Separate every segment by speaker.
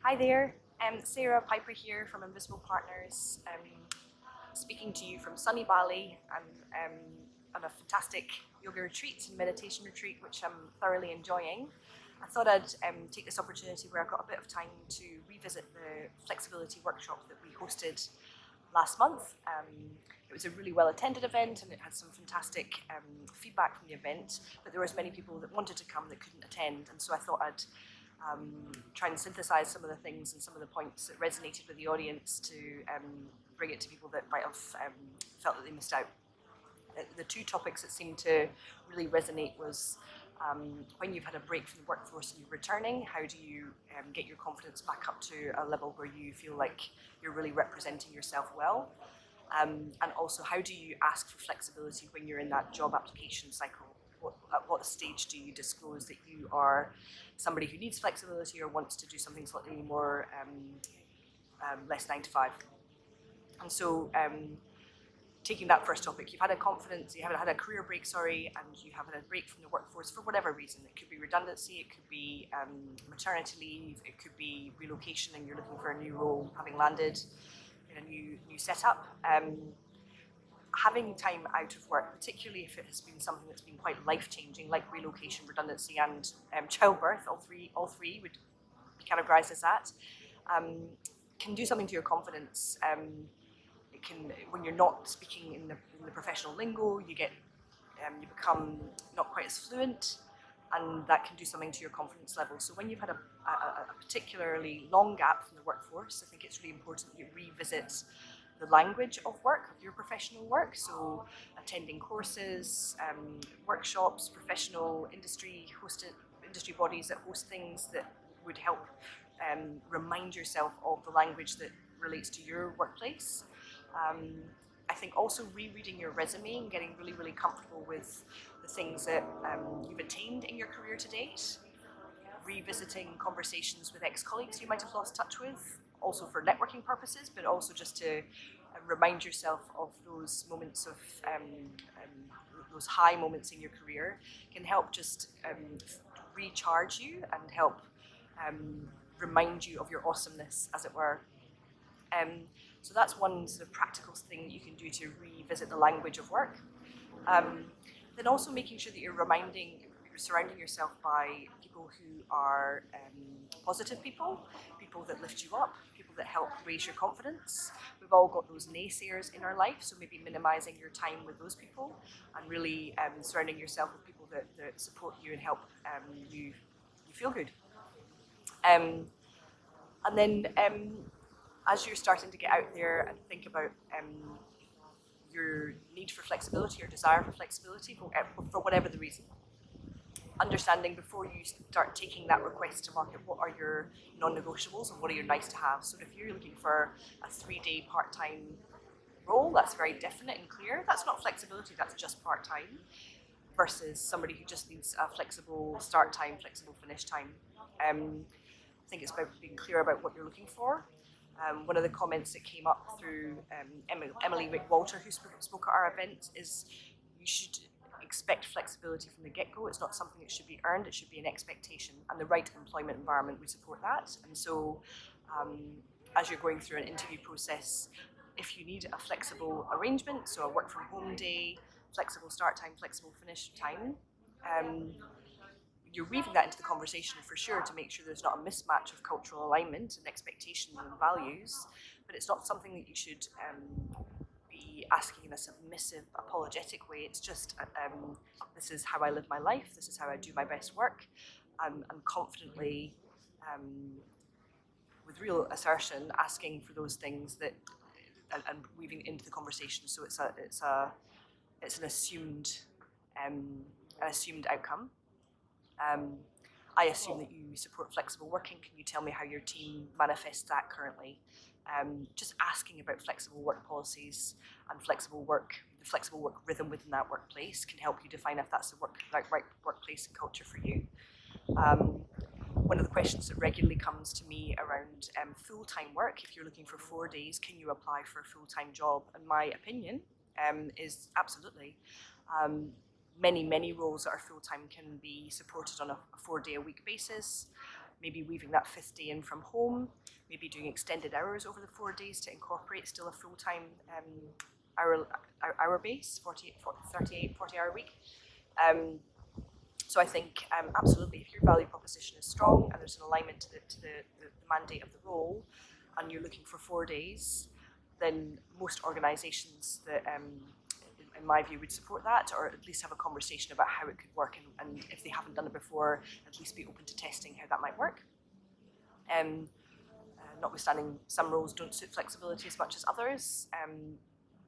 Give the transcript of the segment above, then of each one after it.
Speaker 1: Hi there, Sarah Piper here from Invisible Partners, speaking to you from sunny Bali. I'm on a fantastic yoga retreat and meditation retreat, which I'm thoroughly enjoying. I thought I'd take this opportunity where I've got a bit of time to revisit the flexibility workshop that we hosted last month. It was a really well attended event and it had some fantastic feedback from the event, but there was many people that wanted to come that couldn't attend, and so I thought I'd try and synthesize some of the things and some of the points that resonated with the audience to bring it to people that might have felt that they missed out. The two topics that seemed to really resonate was when you've had a break from the workforce and you're returning, how do you get your confidence back up to a level where you feel like you're really representing yourself well? And also, how do you ask for flexibility when you're in that job application cycle? At what stage do you disclose that you are somebody who needs flexibility or wants to do something slightly more less 9 to 5? And so, taking that first topic, you've had you haven't had a career break, and you have had a break from the workforce for whatever reason. It could be redundancy, it could be maternity leave, it could be relocation and you're looking for a new role, having landed in a new setup. Having time out of work, particularly if it has been something that's been quite life-changing, like relocation, redundancy, and childbirth, all three would be categorised as that, can do something to your confidence. It can, when you're not speaking in the professional lingo, you become not quite as fluent, and that can do something to your confidence level. So when you've had a particularly long gap from the workforce, I think it's really important you revisit the language of work, of your professional work. So attending courses, workshops, professional industry bodies that host things that would help remind yourself of the language that relates to your workplace. I think also rereading your resume and getting really, really comfortable with the things that you've attained in your career to date. Revisiting conversations with ex-colleagues you might have lost touch with, also for networking purposes, but also just to remind yourself of those moments of those high moments in your career can help just recharge you and help remind you of your awesomeness, as it were. So that's one sort of practical thing that you can do to revisit the language of work. Then also making sure that you're surrounding yourself by people who are positive people that lift you up, people that help raise your confidence. We've all got those naysayers in our life, so maybe minimizing your time with those people and really surrounding yourself with people that support you and help you feel good. And then as you're starting to get out there and think about your need for flexibility or desire for flexibility for whatever the reason, understanding before you start taking that request to market, what are your non-negotiables and what are your nice to have. So if you're looking for a 3-day part-time role, that's very definite and clear. That's not flexibility, that's just part-time, versus somebody who just needs a flexible start time, flexible finish time. I think it's about being clear about what you're looking for. One of the comments that came up through Emily Wick-Walter, who spoke at our event, is you should expect flexibility from the get-go. It's not something that should be earned, it should be an expectation, and the right employment environment would support that. And so as you're going through an interview process, if you need a flexible arrangement, so a work from home day, flexible start time, flexible finish time, you're weaving that into the conversation for sure to make sure there's not a mismatch of cultural alignment and expectations and values, but it's not something that you should be asking in a submissive, apologetic way. It's just, this is how I live my life, this is how I do my best work, and confidently, with real assertion, asking for those things that, and weaving into the conversation. So it's an assumed outcome. I assume that you support flexible working. Can you tell me how your team manifests that currently? Just asking about flexible work policies and the flexible work rhythm within that workplace can help you define if that's the right workplace and culture for you. One of the questions that regularly comes to me around full-time work, if you're looking for 4 days, can you apply for a full-time job? And my opinion is absolutely. Many roles that are full-time can be supported on a 4-day-a-week basis. maybe weaving that 5th day in from home, maybe doing extended hours over the 4 days to incorporate still a full-time hour base, 40-hour week. So I think absolutely, if your value proposition is strong and there's an alignment to the mandate of the role, and you're looking for 4 days, then most organisations that, in my view, would support that, or at least have a conversation about how it could work, and if they haven't done it before, at least be open to testing how that might work. Notwithstanding, some roles don't suit flexibility as much as others,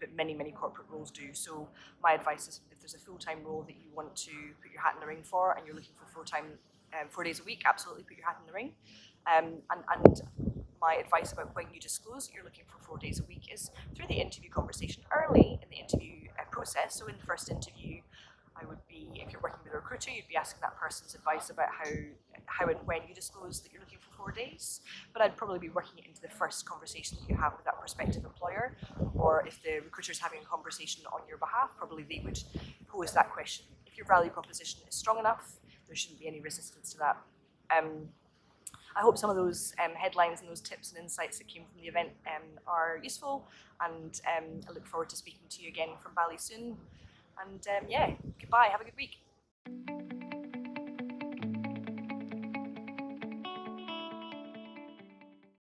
Speaker 1: but many corporate roles do. So my advice is, if there's a full-time role that you want to put your hat in the ring for, and you're looking for 4 days a week, absolutely put your hat in the ring. And my advice about when you disclose that you're looking for 4 days a week is through the interview conversation early in the interview process. So in the first interview, I would be, if you're working with a recruiter, you'd be asking that person's advice about how and when you disclose that you're looking for 4 days. But I'd probably be working it into the first conversation that you have with that prospective employer, or if the recruiter's having a conversation on your behalf, probably they would pose that question. If your value proposition is strong enough, there shouldn't be any resistance to that. I hope some of those headlines and those tips and insights that came from the event are useful, and I look forward to speaking to you again from Bali soon. And yeah, goodbye, have a good week.